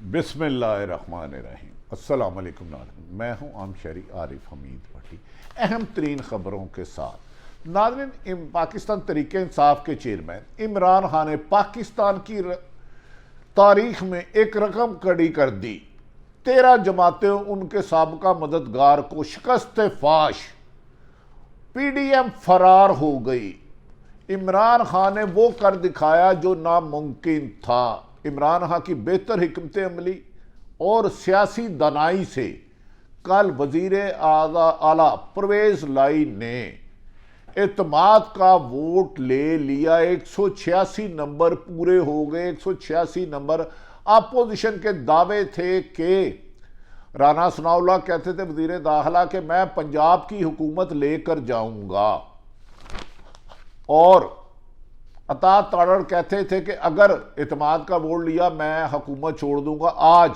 بسم اللہ الرحمن الرحیم۔ السلام علیکم ناظرین، میں ہوں عام شہری عارف حمید بھٹی۔ اہم ترین خبروں کے ساتھ ناظرین، پاکستان تحریک انصاف کے چیئرمین عمران خان نے پاکستان کی تاریخ میں ایک رقم کھڑی کر دی۔ 13 جماعتیں ان کے سابقہ مددگار کو شکست فاش، پی ڈی ایم فرار ہو گئی۔ عمران خان نے وہ کر دکھایا جو ناممکن تھا۔ عمران خان کی بہتر حکمت عملی اور سیاسی دانائی سے کل وزیر اعلیٰ پرویز لائی نے اعتماد کا ووٹ لے لیا۔ 186 نمبر پورے ہو گئے۔ 186 نمبر اپوزیشن کے دعوے تھے کہ رانا ثناء اللہ کہتے تھے وزیر داخلہ کہ میں پنجاب کی حکومت لے کر جاؤں گا، اور عطا تارڑ کہتے تھے کہ اگر اعتماد کا ووٹ لیا میں حکومت چھوڑ دوں گا۔ آج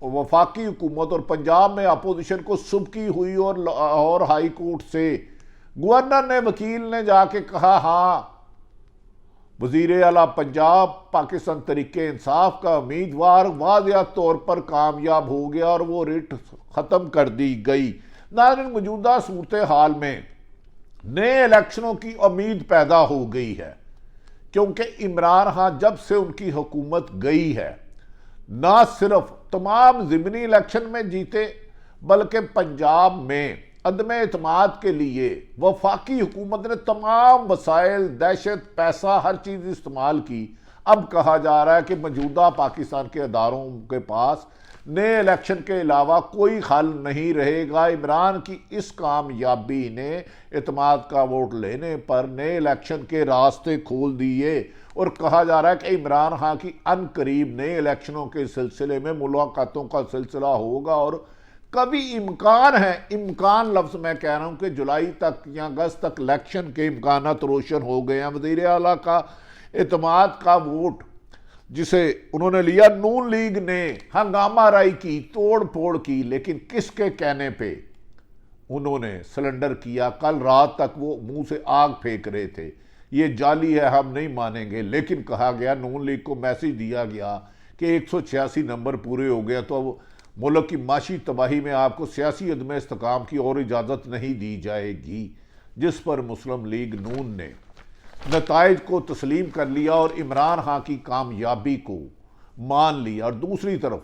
وفاقی حکومت اور پنجاب میں اپوزیشن کو سبکی ہوئی، اور لاہور ہائی کورٹ سے گورنر نے وکیل نے جا کے کہا ہاں وزیر اعلیٰ پنجاب پاکستان تحریک انصاف کا امیدوار واضح طور پر کامیاب ہو گیا اور وہ ریٹ ختم کر دی گئی۔ ناظرین، موجودہ صورتحال میں نئے الیکشنوں کی امید پیدا ہو گئی ہے، کیونکہ عمران خان جب سے ان کی حکومت گئی ہے نہ صرف تمام ضمنی الیکشن میں جیتے بلکہ پنجاب میں عدم اعتماد کے لیے وفاقی حکومت نے تمام وسائل، دہشت، پیسہ، ہر چیز استعمال کی۔ اب کہا جا رہا ہے کہ موجودہ پاکستان کے اداروں کے پاس نئے الیکشن کے علاوہ کوئی حل نہیں رہے گا۔ عمران کی اس کامیابی نے اعتماد کا ووٹ لینے پر نئے الیکشن کے راستے کھول دیے، اور کہا جا رہا ہے کہ عمران خان کی ان قریب نئے الیکشنوں کے سلسلے میں ملاقاتوں کا سلسلہ ہوگا، اور کبھی امکان ہے، امکان لفظ میں کہہ رہا ہوں کہ جولائی تک یا اگست تک الیکشن کے امکانات روشن ہو گئے ہیں۔ وزیر اعلیٰ کا اعتماد کا ووٹ جسے انہوں نے لیا، نون لیگ نے ہنگامہ رائی کی، توڑ پھوڑ کی، لیکن کس کے کہنے پہ انہوں نے سلنڈر کیا؟ کل رات تک وہ منہ سے آگ پھینک رہے تھے یہ جعلی ہے، ہم نہیں مانیں گے، لیکن کہا گیا، نون لیگ کو میسج دیا گیا کہ 186 نمبر پورے ہو گیا تو اب ملک کی معاشی تباہی میں آپ کو سیاسی عدم استحکام کی اور اجازت نہیں دی جائے گی، جس پر مسلم لیگ نون نے نتائج کو تسلیم کر لیا اور عمران خان کی کامیابی کو مان لیا۔ اور دوسری طرف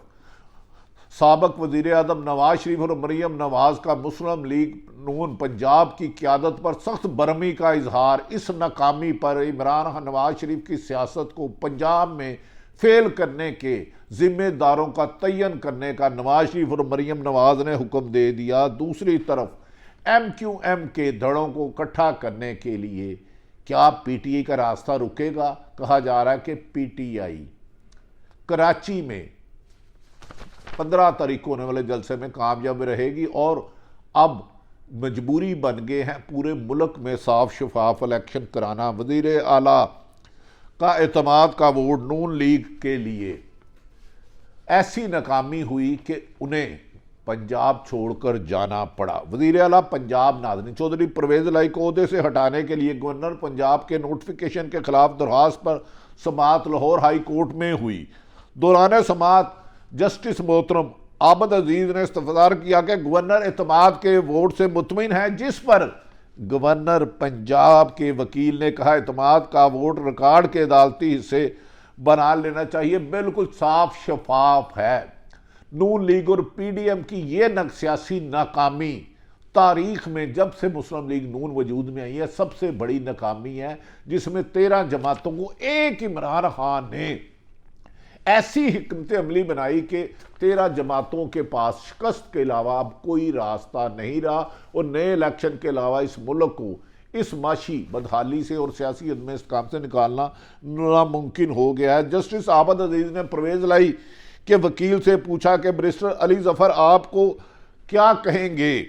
سابق وزیر اعظم نواز شریف اور مریم نواز کا مسلم لیگ نون پنجاب کی قیادت پر سخت برہمی کا اظہار۔ اس ناکامی پر عمران خان نواز شریف کی سیاست کو پنجاب میں فیل کرنے کے ذمہ داروں کا تعین کرنے کا نواز شریف اور مریم نواز نے حکم دے دیا۔ دوسری طرف ایم کیو ایم کے دھڑوں کو اکٹھا کرنے کے لیے کیا پی ٹی آئی کا راستہ رکے گا؟ کہا جا رہا ہے کہ پی ٹی آئی کراچی میں 15 تاریخ کو ہونے والے جلسے میں کامیاب رہے گی، اور اب مجبوری بن گئے ہیں پورے ملک میں صاف شفاف الیکشن کرانا۔ وزیر اعلیٰ کا اعتماد کا ووٹ نون لیگ کے لیے ایسی ناکامی ہوئی کہ انہیں پنجاب چھوڑ کر جانا پڑا۔ وزیر اعلیٰ پنجاب ناظرین چودھری پرویز لائی کو عہدے سے ہٹانے کے لیے گورنر پنجاب کے نوٹیفیکیشن کے خلاف درخواست پر سماعت لاہور ہائی کورٹ میں ہوئی۔ دوران سماعت جسٹس محترم عابد عزیز نے استفسار کیا کہ گورنر اعتماد کے ووٹ سے مطمئن ہے، جس پر گورنر پنجاب کے وکیل نے کہا اعتماد کا ووٹ ریکارڈ کے عدالتی حصے بنا لینا چاہیے، بالکل صاف شفاف ہے۔ نون لیگ اور پی ڈی ایم کی یہ سیاسی ناکامی تاریخ میں جب سے مسلم لیگ نون وجود میں آئی ہے سب سے بڑی ناکامی ہے، جس میں 13 جماعتوں کو ایک عمران خان نے ایسی حکمت عملی بنائی کہ 13 جماعتوں کے پاس شکست کے علاوہ اب کوئی راستہ نہیں رہا، اور نئے الیکشن کے علاوہ اس ملک کو اس معاشی بدحالی سے اور سیاسی عدم استحکام سے نکالنا ناممکن ہو گیا ہے۔ جسٹس عابد عزیز نے پرویز لائی کے وکیل سے پوچھا کہ بیرسٹر علی ظفر آپ کو کیا کہیں گے؟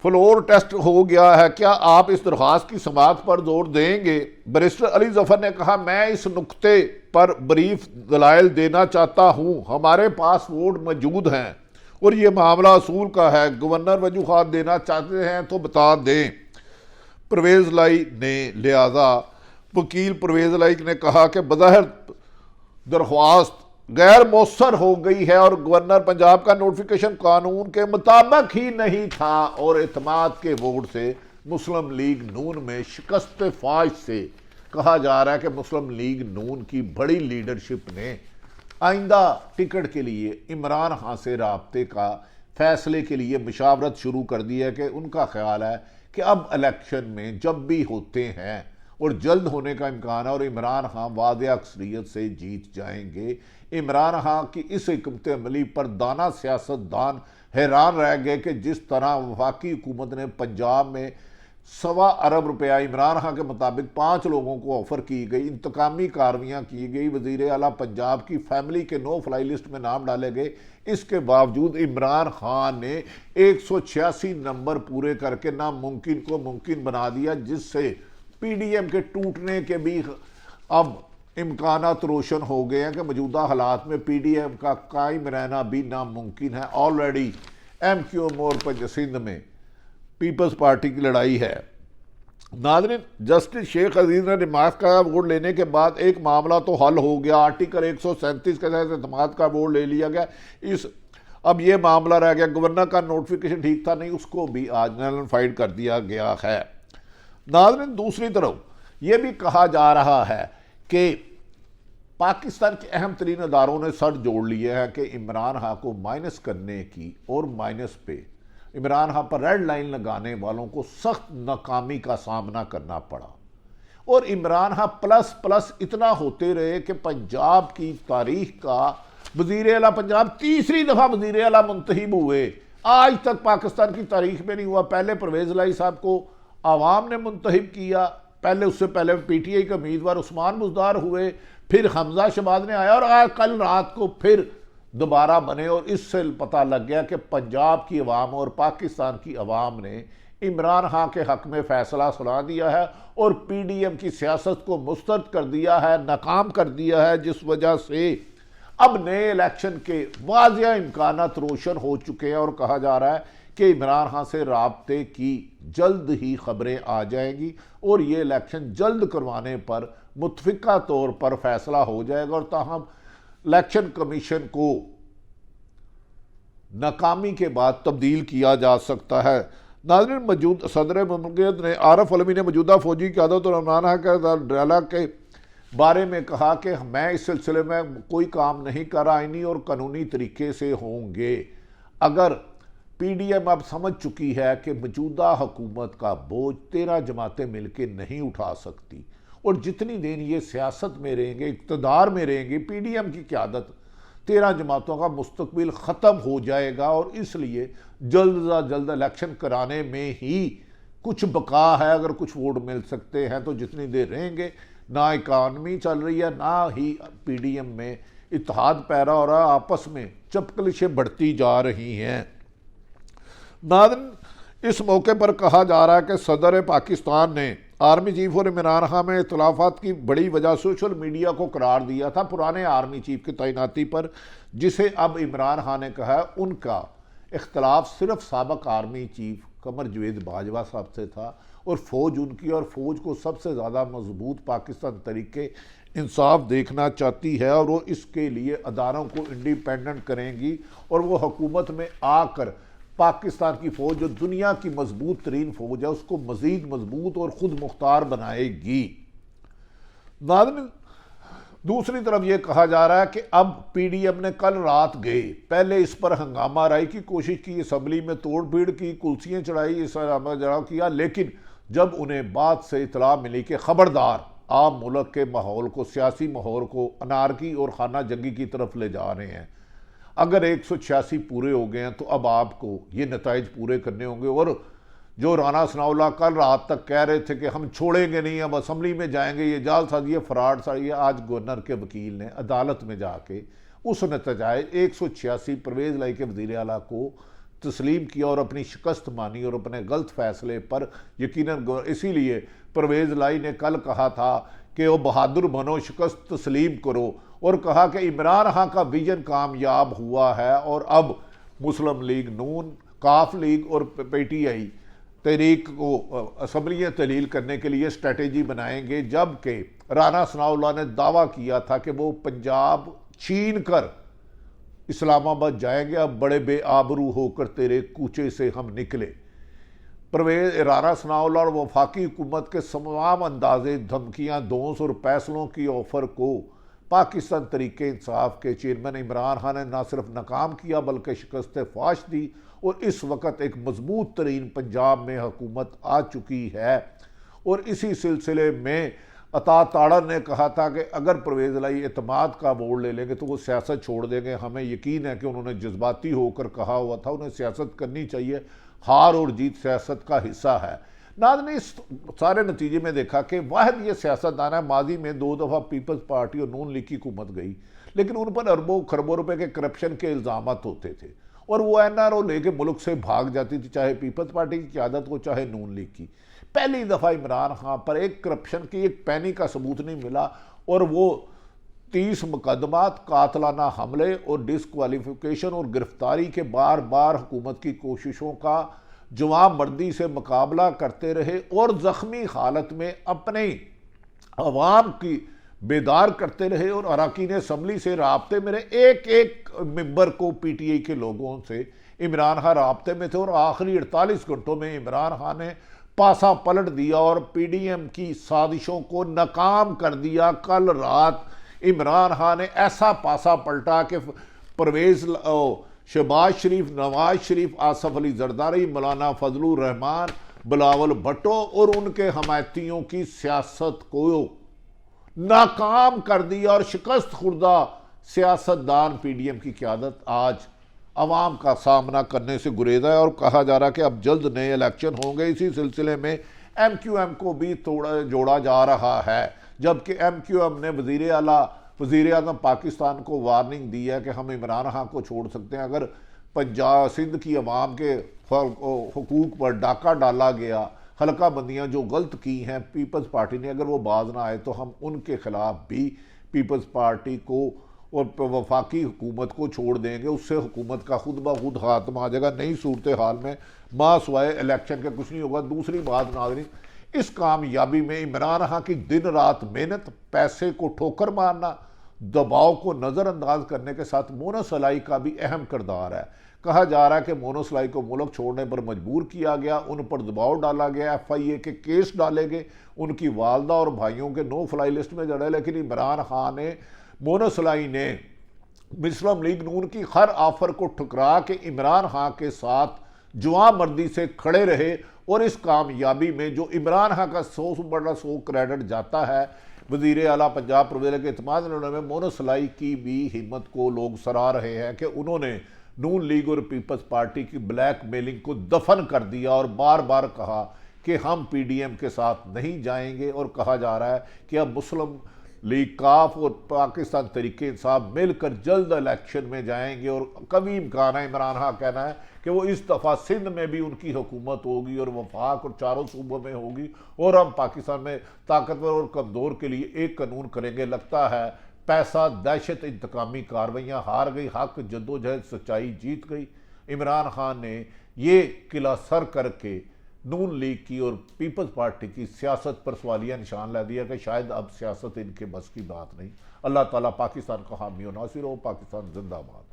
فلور ٹیسٹ ہو گیا ہے، کیا آپ اس درخواست کی سماعت پر زور دیں گے؟ بیرسٹر علی ظفر نے کہا میں اس نقطے پر بریف دلائل دینا چاہتا ہوں، ہمارے پاس ووٹ موجود ہیں اور یہ معاملہ اصول کا ہے، گورنر وجوہات دینا چاہتے ہیں تو بتا دیں۔ پرویز لائی نے لہذا وکیل پرویز لائی نے کہا کہ بظاہر درخواست غیر مؤثر ہو گئی ہے اور گورنر پنجاب کا نوٹیفیکیشن قانون کے مطابق ہی نہیں تھا، اور اعتماد کے ووٹ سے مسلم لیگ نون میں شکست فاش سے کہا جا رہا ہے کہ مسلم لیگ نون کی بڑی لیڈرشپ نے آئندہ ٹکٹ کے لیے عمران خان سے رابطے کا فیصلے کے لیے مشاورت شروع کر دی ہے، کہ ان کا خیال ہے کہ اب الیکشن میں جب بھی ہوتے ہیں اور جلد ہونے کا امکان ہے اور عمران خان واضح اکثریت سے جیت جائیں گے، عمران خان کی اس حکمت عملی پر دانا سیاست دان حیران رہ گئے کہ جس طرح وفاقی حکومت نے پنجاب میں 1.25 ارب روپیہ عمران خان کے مطابق 5 لوگوں کو آفر کی گئی، انتقامی کارروائیااں کی گئی، وزیر اعلیٰ پنجاب کی فیملی کے نو فلائی لسٹ میں نام ڈالے گئے، اس کے باوجود عمران خان نے 186 نمبر پورے کر کے ناممکن کو ممکن بنا دیا، جس سے پی ڈی ایم کے ٹوٹنے کے بھی اب امکانات روشن ہو گئے ہیں کہ موجودہ حالات میں پی ڈی ایم کا قائم رہنا بھی ناممکن ہے۔ آلریڈی ایم کیو ایم اور سندھ میں پیپلز پارٹی کی لڑائی ہے۔ ناظرین، جسٹس شیخ عزیز نے نماز کا ووٹ لینے کے بعد ایک معاملہ تو حل ہو گیا، آرٹیکل 137 کے تحت اعتماد کا ووٹ لے لیا گیا، اب یہ معاملہ رہ گیا گورنر کا نوٹیفیکیشن ٹھیک تھا نہیں، اس کو بھی آج نلفائڈ کر دیا گیا ہے۔ ناظرین، دوسری طرف یہ بھی کہا جا رہا ہے کہ پاکستان کے اہم ترین اداروں نے سر جوڑ لیا ہے کہ عمران خان کو مائنس کرنے کی اور مائنس پہ عمران خان پر ریڈ لائن لگانے والوں کو سخت ناکامی کا سامنا کرنا پڑا، اور عمران خان پلس پلس اتنا ہوتے رہے کہ پنجاب کی تاریخ کا وزیر اعلیٰ پنجاب تیسری دفعہ وزیر اعلیٰ منتخب ہوئے، آج تک پاکستان کی تاریخ میں نہیں ہوا۔ پہلے پرویز الہی صاحب کو عوام نے منتخب کیا، پہلے اس سے پہلے پی ٹی آئی کے امیدوار عثمان بزدار ہوئے، پھر حمزہ شہباز نے آیا، اور آج کل رات کو پھر دوبارہ بنے، اور اس سے پتہ لگ گیا کہ پنجاب کی عوام اور پاکستان کی عوام نے عمران خان کے حق میں فیصلہ سنا دیا ہے اور پی ڈی ایم کی سیاست کو مسترد کر دیا ہے، ناکام کر دیا ہے، جس وجہ سے اب نئے الیکشن کے واضح امکانات روشن ہو چکے ہیں، اور کہا جا رہا ہے کہ عمران خان سے رابطے کی جلد ہی خبریں آ جائیں گی اور یہ الیکشن جلد کروانے پر متفقہ طور پر فیصلہ ہو جائے گا، اور تاہم الیکشن کمیشن کو ناکامی کے بعد تبدیل کیا جا سکتا ہے۔ ناظرین، صدر مملکت نے عارف علوی نے موجودہ فوجی قیادت اور عمران خان کے ڈرائیلا کے بارے میں کہا کہ میں اس سلسلے میں کوئی کام نہیں کر رہا، آئینی اور قانونی طریقے سے ہوں گے۔ اگر پی ڈی ایم اب سمجھ چکی ہے کہ موجودہ حکومت کا بوجھ 13 جماعتیں مل کے نہیں اٹھا سکتی، اور جتنی دن یہ سیاست میں رہیں گے، اقتدار میں رہیں گے، پی ڈی ایم کی قیادت 13 جماعتوں کا مستقبل ختم ہو جائے گا، اور اس لیے جلد از جلد الیکشن کرانے میں ہی کچھ بقا ہے۔ اگر کچھ ووٹ مل سکتے ہیں تو جتنی دیر رہیں گے، نہ اکانومی چل رہی ہے، نہ ہی پی ڈی ایم میں اتحاد پیدا ہو رہا ہے، آپس میں چپکلشیں بڑھتی جا رہی ہیں۔ ناظرین، اس موقع پر کہا جا رہا ہے کہ صدر پاکستان نے آرمی چیف اور عمران خان میں اختلافات کی بڑی وجہ سوشل میڈیا کو قرار دیا تھا پرانے آرمی چیف کی تعیناتی پر، جسے اب عمران خان نے کہا ہے ان کا اختلاف صرف سابق آرمی چیف قمر جاوید باجوہ صاحب سے تھا، اور فوج ان کی، اور فوج کو سب سے زیادہ مضبوط پاکستان طریقے انصاف دیکھنا چاہتی ہے، اور وہ اس کے لیے اداروں کو انڈیپینڈنٹ کریں گی، اور وہ حکومت میں آ کر پاکستان کی فوج جو دنیا کی مضبوط ترین فوج ہے اس کو مزید مضبوط اور خود مختار بنائے گی۔ ناظرین، دوسری طرف یہ کہا جا رہا ہے کہ اب پی ڈی ایم نے کل رات گئے پہلے اس پر ہنگامہ آرائی کی کوشش کی، اسمبلی میں توڑ پھیڑ کی، کلسیاں چڑھائی، اس پر جڑاؤ کیا، لیکن جب انہیں بعد سے اطلاع ملی کہ خبردار، آپ ملک کے ماحول کو، سیاسی ماحول کو انارکی اور خانہ جنگی کی طرف لے جا رہے ہیں، اگر 186 پورے ہو گئے ہیں تو اب آپ کو یہ نتائج پورے کرنے ہوں گے، اور جو رانا ثناء اللہ کل رات تک کہہ رہے تھے کہ ہم چھوڑیں گے نہیں، اب اسمبلی میں جائیں گے، یہ جعل سازی، یہ فراڈ سازی، آج گورنر کے وکیل نے عدالت میں جا کے اس نتائج 186 پرویز الہی کے وزیر اعلیٰ کو تسلیم کیا اور اپنی شکست مانی اور اپنے غلط فیصلے پر یقیناً، اسی لیے پرویز الہی نے کل کہا تھا کہ وہ بہادر بنو، شکست تسلیم کرو، اور کہا کہ عمران خان کا ویژن کامیاب ہوا ہے، اور اب مسلم لیگ نون، کاف لیگ اور پی ٹی آئی تحریک کو اسمبلیاں تحلیل کرنے کے لیے اسٹریٹجی بنائیں گے، جبکہ رانا ثناء اللہ نے دعویٰ کیا تھا کہ وہ پنجاب چھین کر اسلام آباد جائیں گے، اب بڑے بے آبرو ہو کر تیرے کوچے سے ہم نکلے۔ پرویز رانا ثناء اللہ اور وفاقی حکومت کے تمام اندازے دھمکیاں، دونس اور فیصلوں کی آفر کو پاکستان تحریک انصاف کے چیئرمین عمران خان نے نہ صرف ناکام کیا بلکہ شکست فاش دی، اور اس وقت ایک مضبوط ترین پنجاب میں حکومت آ چکی ہے۔ اور اسی سلسلے میں عطا تاڑر نے کہا تھا کہ اگر پرویز الہی اعتماد کا ووٹ لے لیں گے تو وہ سیاست چھوڑ دیں گے۔ ہمیں یقین ہے کہ انہوں نے جذباتی ہو کر کہا ہوا تھا، انہیں سیاست کرنی چاہیے، ہار اور جیت سیاست کا حصہ ہے۔ ناظرین، اس سارے نتیجے میں دیکھا کہ واحد یہ سیاستدان ہے، ماضی میں 2 دفعہ پیپلز پارٹی اور نون لیگ کی حکومت گئی، لیکن ان پر اربوں خربوں روپے کے کرپشن کے الزامات ہوتے تھے اور وہ NRO لے کے ملک سے بھاگ جاتی تھی، چاہے پیپلز پارٹی کی قیادت ہو چاہے نون لیگ کی۔ پہلی دفعہ عمران خان پر ایک کرپشن کی ایک پینی کا ثبوت نہیں ملا، اور وہ 30 مقدمات، قاتلانہ حملے اور ڈسکوالیفیکیشن اور گرفتاری کے بار بار حکومت کی کوششوں کا جوان مردی سے مقابلہ کرتے رہے اور زخمی حالت میں اپنے عوام کی بیدار کرتے رہے، اور اراکین اسمبلی سے رابطے میں رہے۔ ایک ایک ممبر کو PTI کے لوگوں سے عمران خان رابطے میں تھے، اور آخری 48 گھنٹوں میں عمران خان نے پاسا پلٹ دیا اور PDM کی سازشوں کو ناکام کر دیا۔ کل رات عمران خان نے ایسا پاسا پلٹا کہ پرویز شہباز شریف، نواز شریف، آصف علی زرداری، مولانا فضل الرحمان، بلاول بھٹو اور ان کے حمایتیوں کی سیاست کو ناکام کر دیا، اور شکست خوردہ سیاستدان PDM کی قیادت آج عوام کا سامنا کرنے سے گریزا ہے، اور کہا جا رہا ہے کہ اب جلد نئے الیکشن ہوں گے۔ اسی سلسلے میں MQM کو بھی جوڑا جا رہا ہے، جبکہ MQM نے وزیر اعظم پاکستان کو وارننگ دی ہے کہ ہم عمران خان کو چھوڑ سکتے ہیں اگر پنجاب سندھ کی عوام کے حقوق پر ڈاکہ ڈالا گیا، حلقہ بندیاں جو غلط کی ہیں پیپلز پارٹی نے، اگر وہ باز نہ آئے تو ہم ان کے خلاف بھی پیپلز پارٹی کو اور وفاقی حکومت کو چھوڑ دیں گے، اس سے حکومت کا خود بخود خاتمہ آ جائے گا۔ نئی صورتحال میں ماں سوائے الیکشن کے کچھ نہیں ہوگا۔ دوسری بات ناظرین، اس کامیابی میں عمران خان کی دن رات محنت، پیسے کو ٹھوکر مارنا، دباؤ کو نظر انداز کرنے کے ساتھ مونس الائی کا بھی اہم کردار ہے۔ کہا جا رہا ہے کہ مونس الائی کو ملک چھوڑنے پر مجبور کیا گیا، ان پر دباؤ ڈالا گیا، FIA کے کیس ڈالے گئے، ان کی والدہ اور بھائیوں کے نو فلائی لسٹ میں جڑے، لیکن عمران خان نے، مونس الائی نے مسلم لیگ نون کی ہر آفر کو ٹھکرا کے عمران خان کے ساتھ جوان مردی سے کھڑے رہے، اور اس کامیابی میں جو عمران خان کا 100 کریڈٹ جاتا ہے وزیر اعلیٰ پنجاب پرویز کے اعتماد میں مونس الائی کی بھی ہمت کو لوگ سراہ رہے ہیں کہ انہوں نے نون لیگ اور پیپلز پارٹی کی بلیک میلنگ کو دفن کر دیا، اور بار بار کہا کہ ہم PDM کے ساتھ نہیں جائیں گے، اور کہا جا رہا ہے کہ اب مسلم لیگ کاف اور پاکستان تحریک انصاف مل کر جلد الیکشن میں جائیں گے، اور کبھی امکان ہے، عمران خان کہنا ہے کہ وہ اس دفعہ سندھ میں بھی ان کی حکومت ہوگی اور وفاق اور چاروں صوبوں میں ہوگی، اور ہم پاکستان میں طاقتور اور کمزور کے لیے ایک قانون کریں گے۔ لگتا ہے پیسہ، دہشت، انتقامی کاروائیاں ہار گئی، حق، جدوجہد، سچائی جیت گئی۔ عمران خان نے یہ قلعہ سر کر کے نون لیگ کی اور پیپلز پارٹی کی سیاست پر سوالیہ نشان لا دیا کہ شاید اب سیاست ان کے بس کی بات نہیں۔ اللہ تعالیٰ پاکستان کا حامی و ناصر ہو۔ پاکستان زندہ باد۔